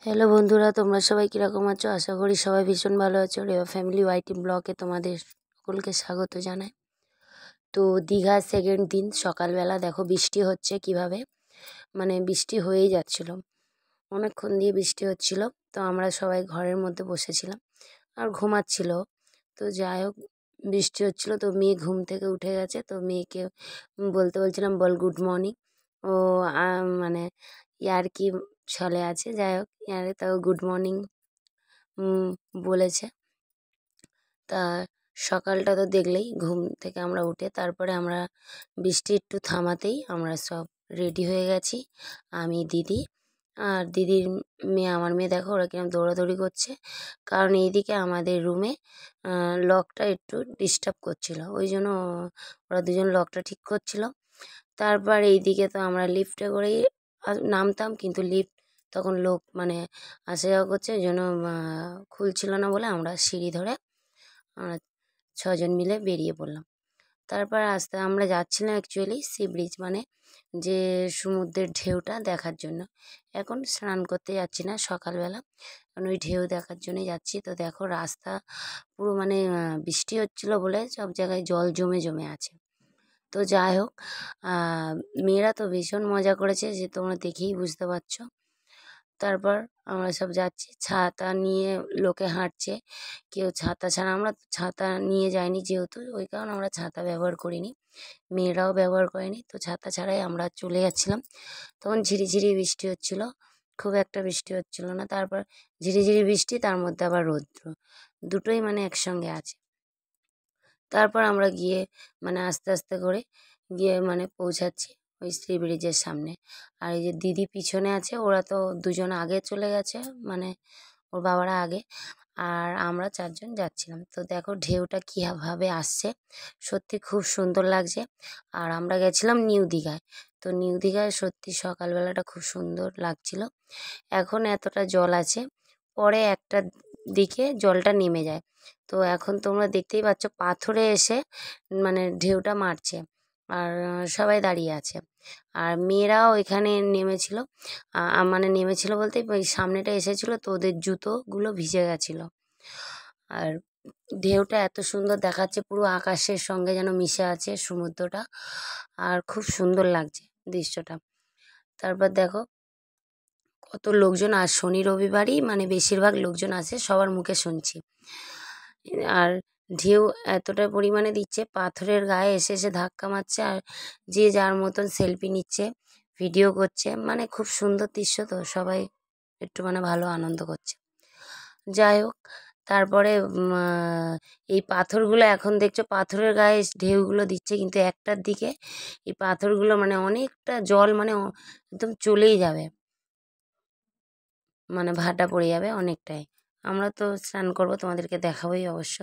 Hello বন্ধুরা, তোমরা সবাই কীরকম আছো? আশা করি সবাই ভীষণ ভালো আছো। রেওয়া ফ্যামিলি ওয়াইটি ব্লগে তোমাদের সকলকে স্বাগত জানাই। তো দীঘার সেকেন্ড দিন সকালবেলা দেখো বৃষ্টি হচ্ছে কিভাবে, মানে বৃষ্টি হয়েই যাচ্ছিল, অনেকক্ষণ দিয়ে বৃষ্টি হচ্ছিল। তো আমরা সবাই ঘরের মধ্যে বসেছিলাম আর ঘুমাচ্ছিল। তো যাই হোক, বৃষ্টি হচ্ছিল, তো মেয়ে ঘুম থেকে উঠে গেছে। তো মেয়েকে বলছিলাম বল গুড মর্নিং। ও মানে ইয়ার কি ছলে আছে, যাই হোক ইয়ারে তাও গুড মর্নিং বলেছে। তা সকালটা তো দেখলেই, ঘুম থেকে আমরা উঠে তারপরে আমরা বৃষ্টি একটু থামাতেই আমরা সব রেডি হয়ে গেছি, আমি, দিদি আর দিদির মেয়ে। আমার মেয়ে দেখো ওরা কিরম দৌড়াদৌড়ি করছে, কারণ এইদিকে আমাদের রুমে লকটা একটু ডিস্টার্ব করছিল, ওই জন্য ওরা দুজন লকটা ঠিক করছিল। তারপর এইদিকে তো আমরা লিফটে করেই নামতাম, কিন্তু লিফট তখন লোক মানে আসা যাওয়া করছে, ওই জন্য খুলছিল না বলে আমরা সিঁড়ি ধরে আমরা 6 জন মিলে বেরিয়ে পড়লাম। তারপর আমরা যাচ্ছিলাম অ্যাকচুয়ালি সি ব্রিজ, মানে যে সমুদ্রের ঢেউটা দেখার জন্য। এখন স্নান করতে যাচ্ছি না সকালবেলা, কারণ ওই ঢেউ দেখার জন্যই যাচ্ছি। তো দেখো রাস্তা পুরো মানে বৃষ্টি হচ্ছিল বলে সব জায়গায় জল জমে জমে আছে। তো যাই হোক, মেয়েরা তো ভীষণ মজা করেছে, যে তোমরা দেখেই বুঝতে পারছো। তারপর আমরা সব যাচ্ছি, ছাতা নিয়ে লোকে হাঁটছে, কেউ ছাতা ছাড়া। আমরা ছাতা নিয়ে যাইনি যেহেতু, ওই কারণে আমরা ছাতা ব্যবহার করিনি, মেয়েরাও ব্যবহার করেনি। তো ছাতা ছাড়াই আমরা চলে যাচ্ছিলাম। তখন ঝিরিঝিরি বৃষ্টি হচ্ছিল, খুব একটা বৃষ্টি হচ্ছিল না। তারপর ঝিরিঝিরি বৃষ্টি, তার মধ্যে আবার রৌদ্র, দুটোই মানে একসঙ্গে আছে। তারপর আমরা গিয়ে মানে আস্তে আস্তে করে গিয়ে মানে পৌঁছাচ্ছি ওই সি ব্রিজের সামনে। আর এই যে দিদি পিছনে আছে, ওরা তো দুজন আগে চলে গেছে, মানে ওর বাবারা আগে, আর আমরা 4 জন যাচ্ছিলাম। তো দেখো ঢেউটা কীভাবে আসছে, সত্যি খুব সুন্দর লাগছে। আর আমরা গেছিলাম নিউ দীঘায়। তো নিউ দীঘায় সত্যি সকালবেলাটা খুব সুন্দর লাগছিল। এখন এতটা জল আছে, পরে একটা দিকে জলটা নেমে যায়। তো এখন তোমরা দেখতেই পাচ্ছ পাথরে এসে মানে ঢেউটা মারছে, আর সবাই দাঁড়িয়ে আছে। আর মেয়েরাও এখানে নেমেছিল, মানে নেমেছিল বলতে ওই সামনেটা এসেছিল, তো ওদের জুতোগুলো ভিজে গেছিলো। আর ঢেউটা এত সুন্দর দেখাচ্ছে, পুরো আকাশের সঙ্গে যেন মিশে আছে সমুদ্রটা, আর খুব সুন্দর লাগছে দৃশ্যটা। তারপর দেখো কত লোকজন, আর শনি রবিবারই মানে বেশিরভাগ লোকজন আসে, সবার মুখে শুনছি। আর ঢেউ এতটা পরিমাণে দিচ্ছে, পাথরের গায়ে এসে এসে ধাক্কা মারছে, আর যে যার মতন সেলফি নিচ্ছে, ভিডিও করছে, মানে খুব সুন্দর দৃশ্য। তো সবাই একটু মানে ভালো আনন্দ করছে। যাই হোক, তারপরে এই পাথরগুলো এখন দেখছো পাথরের গায়ে ঢেউগুলো দিচ্ছে, কিন্তু একটার দিকে এই পাথরগুলো মানে অনেকটা জল মানে একদম চলেই যাবে, মানে ভাটা পড়ে যাবে অনেকটাই। আমরা তো স্নান করবো, তোমাদেরকে দেখাবোই অবশ্য।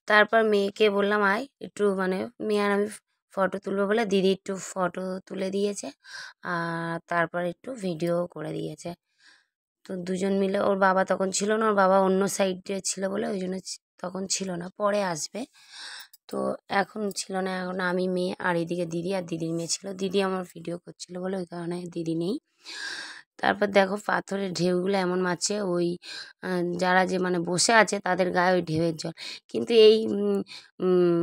তারপর মেয়েকে বললাম আয় একটু, মানে মেয়ে আর আমি ফটো তুলবো বলে দিদি একটু ফটো তুলে দিয়েছে, আর তারপর একটু ভিডিও করে দিয়েছে। তো দুজন মিলে, ওর বাবা তখন ছিল না, ওর বাবা অন্য সাইডে ছিল বলে ওই জন্য তখন ছিল না, পরে আসবে। তো এখন ছিল না, এখন আমি, মেয়ে আর এদিকে দিদি, আর দিদির মেয়ে ছিল। দিদি আমার ভিডিও করছিল বলে ওই কারণে দিদি নেই। তারপর দেখো পাথরের ঢেউগুলো এমন মারছে, ওই যারা যে মানে বসে আছে তাদের গায়ে ওই ঢেউয়ের জল। কিন্তু এই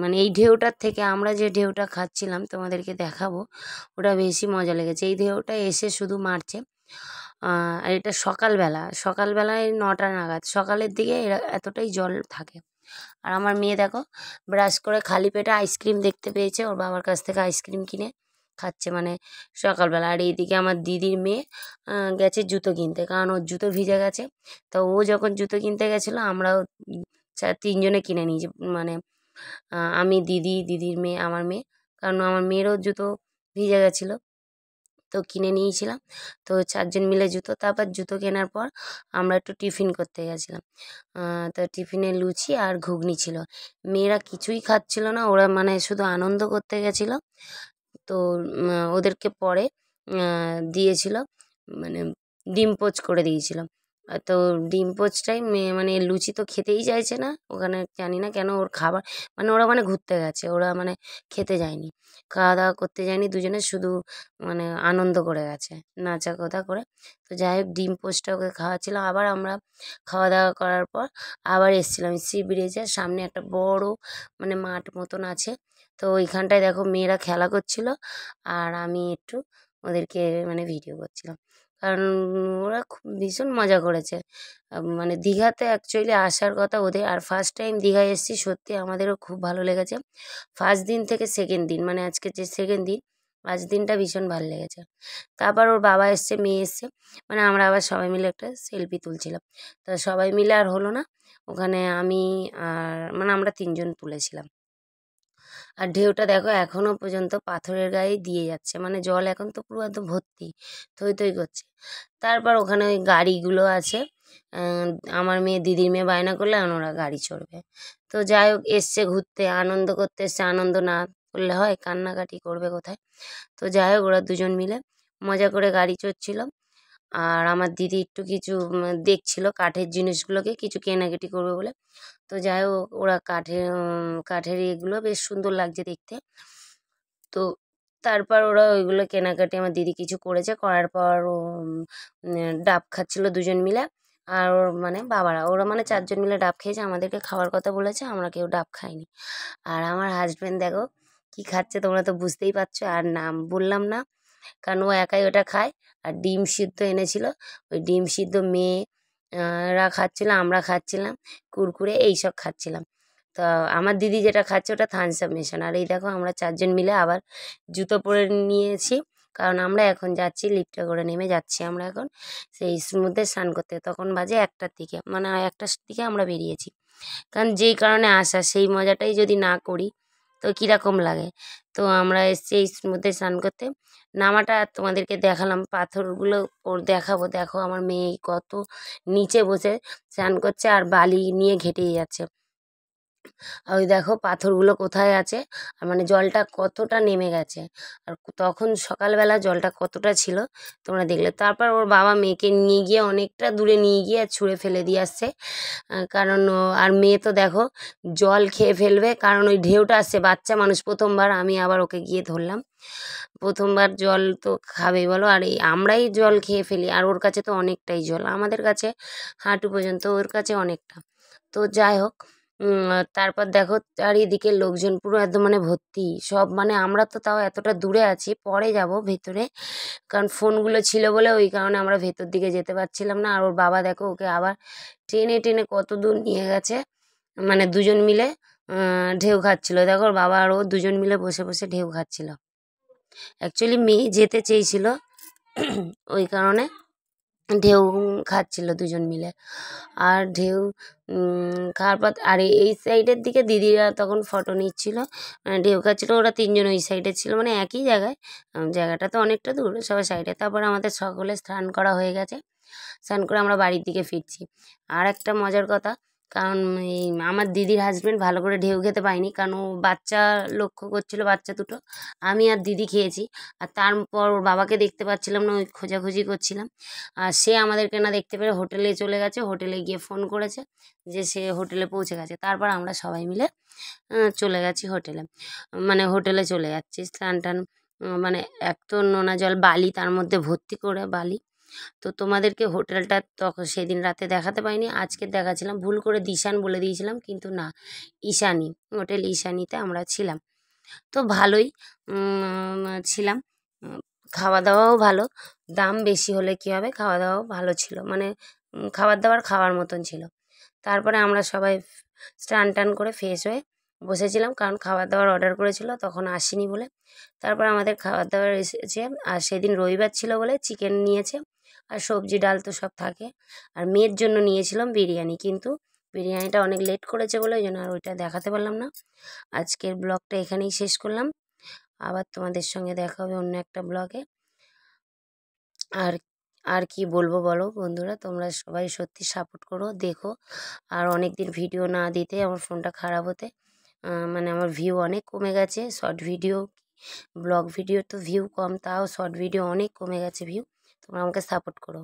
মানে এই ঢেউটার থেকে আমরা যে ঢেউটা খাচ্ছিলাম তোমাদেরকে দেখাবো, ওটা বেশি মজা লেগেছে। এই ঢেউটা এসে শুধু মারছে, আর এটা সকালবেলায় 9টা নাগাদ, সকালের দিকে এরা এতটাই জল থাকে। আর আমার মেয়ে দেখো ব্রাশ করে খালি পেটে আইসক্রিম দেখতে পেয়েছে, ওর বাবার কাছ থেকে আইসক্রিম কিনে খাচ্ছে মানে সকালবেলা। আর এইদিকে আমার দিদির মেয়ে গেছে জুতো কিনতে, কারণ ওর জুতো ভিজে গেছে। তো ও যখন জুতো কিনতে গেছিলো, আমরাও 3 জনে কিনে নিয়েছি, মানে আমি, দিদি, দিদির মেয়ে, আমার মেয়ে, কারণ আমার মেয়েরও জুতো ভিজে গেছিলো, তো কিনে নিয়েছিলাম। তো 4 জন মিলে জুতো। তারপর জুতো কেনার পর আমরা একটু টিফিন করতে গেছিলাম। তো টিফিনে লুচি আর ঘুগনি ছিল। মেয়েরা কিছুই খাচ্ছিল না, ওরা মানে শুধু আনন্দ করতে গেছিলো। তো ওদেরকে পরে দিয়েছিল, মানে ডিম পোচ করে দিয়েছিল। তো ডিম পোচটাই মানে লুচি তো খেতেই চাইছে না ওখানে, জানি না কেন ওর খাবার মানে ওরা মানে ঘুরতে গেছে, ওরা মানে খেতে যায়নি, খাওয়া দাওয়া করতে যায়নি, দুজনে শুধু মানে আনন্দ করে গেছে নাচা কথা করে। তো যাই হোক ডিম পোচটা ওকে খাওয়াচ্ছিলাম, আবার আমরা খাওয়া দাওয়া করার পর আবার এসেছিলাম সি ব্রিজের সামনে একটা বড় মানে মাঠ মতন আছে। তো ওইখানটায় দেখো মেয়েরা খেলা করছিল আর আমি একটু ওদেরকে মানে ভিডিও করছিলাম, কারণ ওরা খুব ভীষণ মজা করেছে। মানে দীঘাতে অ্যাকচুয়ালি আসার কথা ওদের, আর ফার্স্ট টাইম দীঘায় এসেছি, সত্যি আমাদেরও খুব ভালো লেগেছে। ফার্স্ট দিন থেকে সেকেন্ড দিন মানে আজকে যে সেকেন্ড দিন, আজ দিনটা ভীষণ ভালো লেগেছে। তারপর ওর বাবা এসছে, মেয়ে এসছে, মানে আমরা আবার সবাই মিলে একটা সেলফি তুলছিলাম। তো সবাই মিলে আর হলো না, ওখানে আমি আর মানে আমরা 3জন তুলেছিলাম। আর ঢেউটা দেখো এখনো পর্যন্ত পাথরের গায়ে দিয়ে যাচ্ছে, মানে জল এখন তো পুরো একদম ভর্তি, থই থই করছে। তারপর ওখানে ওই গাড়িগুলো আছে, আহ, আমার মেয়ে দিদির মেয়ে বায়না করলে এখন ওরা গাড়ি চড়বে। তো যাই হোক এসছে ঘুরতে, আনন্দ করতে এসছে, আনন্দ না করলে হয়, কান্নাকাটি করবে কোথায়। তো যাই হোক ওরা দুজন মিলে মজা করে গাড়ি চড়ছিল। আর আমার দিদি একটু কিছু দেখছিল কাঠের জিনিসগুলোকে, কিছু কেনাকাটি করবে বলে। তো যাই হোক ওরা কাঠের এগুলো বেশ সুন্দর লাগছে দেখতে। তো তারপর ওরা ওইগুলো কেনাকাটি আমার দিদি কিছু করেছে, করার পর ও ডাব খাচ্ছিল দুজন মিলে। আর ওর মানে বাবারা, ওরা মানে 4জন মিলে ডাব খেয়েছে, আমাদেরকে খাওয়ার কথা বলেছে, আমরা কেউ ডাব খাইনি। আর আমার হাজবেন্ড দেখো কি খাচ্ছে, তোমরা তো বুঝতেই পারছো, আর নাম বললাম না কারণ ও একাই ওটা খায়। আর ডিম সিদ্ধ এনেছিল, ওই ডিম সিদ্ধ মেয়ে রা খাচ্ছিল, আমরা খাচ্ছিলাম, কুরকুরে এইসব খাচ্ছিলাম। তো আমার দিদি যেটা খাচ্ছে ওটা থামস আপ মেশানো। আর এই দেখো আমরা 4জন মিলে আবার জুতো পরে নিয়েছি, কারণ আমরা এখন যাচ্ছি লিফটে করে নেমে যাচ্ছি আমরা এখন সেই সমুদ্রে স্নান করতে। তখন বাজে 1টার দিকে, মানে 1টার দিকে আমরা বেরিয়েছি, কারণ যেই কারণে আসা সেই মজাটাই যদি না করি তো কীরকম লাগে। তো আমরা এসছি এই সমুদ্রে স্নান করতে, নামাটা তোমাদেরকে দেখালাম, পাথরগুলো ওর দেখাবো। দেখো আমার মেয়ে কত নিচে বসে স্নান করছে আর বালি নিয়ে ঘেঁটেই যাচ্ছে। আর ওই দেখো পাথরগুলো কোথায় আছে, আর মানে জলটা কতটা নেমে গেছে, আর তখন সকালবেলা জলটা কতটা ছিল তোমরা দেখলে। তারপর ওর বাবা মেয়েকে নিয়ে গিয়ে অনেকটা দূরে নিয়ে গিয়ে ছুঁড়ে ফেলে দিয়ে আসছে, কারণ আর মেয়ে তো দেখো জল খেয়ে ফেলবে, কারণ ওই ঢেউটা আসছে, বাচ্চা মানুষ প্রথমবার, আমি আবার ওকে গিয়ে ধরলাম, প্রথমবার জল তো খাবেই বলো, আর এই আমরাই জল খেয়ে ফেলি, আর ওর কাছে তো অনেকটাই জল, আমাদের কাছে হাঁটু পর্যন্ত, ওর কাছে অনেকটা। তো যাই হোক তারপর দেখো চারিদিকে লোকজন পুরো একদম মানে ভর্তি সব, মানে আমরা তো তাও এতটা দূরে আছি, পরে যাব ভেতরে, কারণ ফোনগুলো ছিল বলে ওই কারণে আমরা ভেতর দিকে যেতে পারছিলাম না। আর ওর বাবা দেখো ওকে আবার টেনে টেনে কত দূর নিয়ে গেছে, মানে দুজন মিলে ঢেউ খাচ্ছিল, দেখো ওর বাবা আর ও দুজন মিলে বসে বসে ঢেউ খাচ্ছিল। অ্যাকচুয়ালি মেয়ে যেতে চেয়েছিল ওই কারণে ঢেউ খাচ্ছিল দুজন মিলে। আর ঢেউ খাওয়ার পর আর এই সাইডের দিকে দিদিরা তখন ফটো নিচ্ছিল, ঢেউ খাচ্ছিল, ওরা 3জন ওই সাইডে ছিল, মানে একই জায়গায়, জায়গাটা তো অনেকটা দূর, সবাই সাইডে। তারপর আমাদের সকলে স্নান করা হয়ে গেছে, স্নান করে আমরা বাড়ির দিকে ফিরছি। আর একটা মজার কথা, কারণ এই আমার দিদির হাজবেন্ড ভালো করে ঢেউ খেতে পায়নি, কারণ ও বাচ্চা লক্ষ্য করছিল, বাচ্চা দুটো, আমি আর দিদি খেয়েছি। আর তারপর ওর বাবাকে দেখতে পাচ্ছিলাম না, ওই খোঁজাখুঁজি করছিলাম। আর সে আমাদেরকে না দেখতে পেরে হোটেলে চলে গেছে, হোটেলে গিয়ে ফোন করেছে যে সে হোটেলে পৌঁছে গেছে। তারপর আমরা সবাই মিলে চলে গেছি হোটেলে, মানে হোটেলে চলে যাচ্ছি স্নান টান, মানে এক তো নোনা জল, বালি তার মধ্যে ভর্তি করে বালি। তো তোমাদেরকে হোটেলটা তখন সেদিন রাতে দেখাতে পাইনি, আজকে দেখাচ্ছিলাম, ভুল করে দিশান বলে দিয়েছিলাম, কিন্তু না, ঈশানী, হোটেল ঈশানীতে আমরা ছিলাম। তো ভালোই ছিলাম, উম, খাওয়া দাওয়াও ভালো, দাম বেশি হলে কী হবে, খাওয়া দাওয়াও ভালো ছিল, মানে খাবার দাবার খাওয়ার মতন ছিল। তারপরে আমরা সবাই স্নান টান করে ফ্রেশ হয়ে বসেছিলাম, কারণ খাবার দাবার অর্ডার করেছিল তখন আসেনি বলে। তারপর আমাদের খাবার দাবার এসেছে, আর সেদিন রবিবার ছিল বলে চিকেন নিয়েছে, আর সবজি ডাল তো সব থাকে। আর মেয়ের জন্য নিয়েছিলাম বিরিয়ানি, কিন্তু বিরিয়ানিটা অনেক লেট করেছে বলে ওই জন্য আর ওইটা দেখাতে পারলাম না। আজকের ব্লগটা এখানেই শেষ করলাম, আবার তোমাদের সঙ্গে দেখা হবে অন্য একটা ব্লগে। আর আর কি বলবো বলো বন্ধুরা, তোমরা সবাই সত্যি সাপোর্ট করো, দেখো। আর অনেক দিন ভিডিও না দিতে আমার ফোনটা খারাপ হতে মানে আমার ভিউ অনেক কমে গেছে, শর্ট ভিডিও, ব্লগ ভিডিও তো ভিউ কম, তাও শর্ট ভিডিও অনেক কমে গেছে ভিউ, তোমরা আমাকে সাপোর্ট করো।